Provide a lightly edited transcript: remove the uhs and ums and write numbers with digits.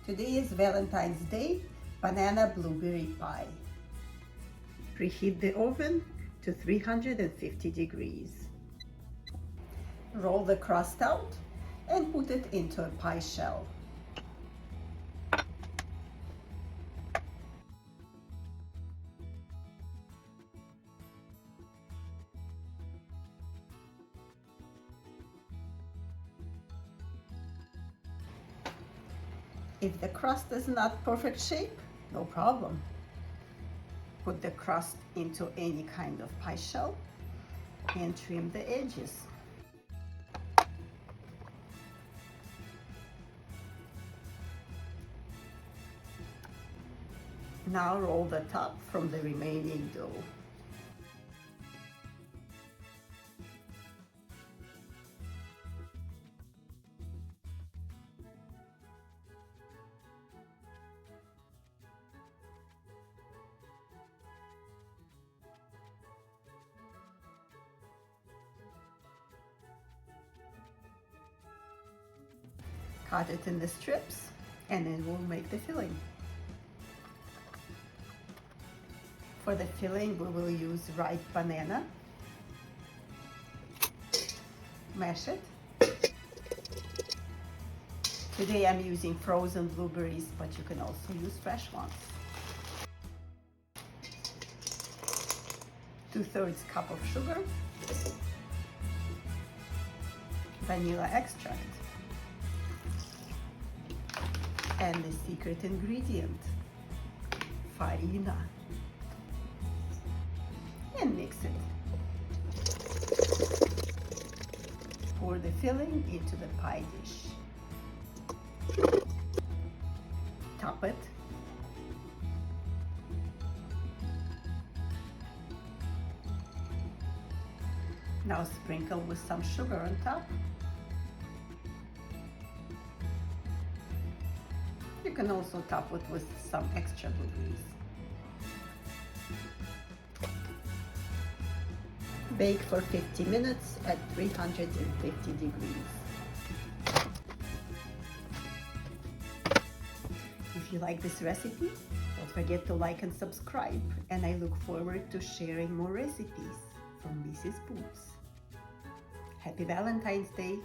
Today is Valentine's Day, banana blueberry pie. Preheat the oven to 350 degrees. Roll the crust out and put it into a pie shell. If the crust is not perfect shape, no problem. Put the crust into any kind of pie shell and trim the edges. Now roll the top from the remaining dough. Cut it in the strips and then we'll make the filling. For the filling, we will use ripe banana. Mash it. Today I'm using frozen blueberries, but you can also use fresh ones. 2/3 cup of sugar. Vanilla extract. And the secret ingredient, Farina. And mix it. Pour the filling into the pie dish. Top it. Now sprinkle with some sugar on top. You can also top it with some extra blueberries. Bake for 50 minutes at 350 degrees. If you like this recipe, don't forget to like and subscribe, and I look forward to sharing more recipes from Mrs. Boots. Happy Valentine's Day!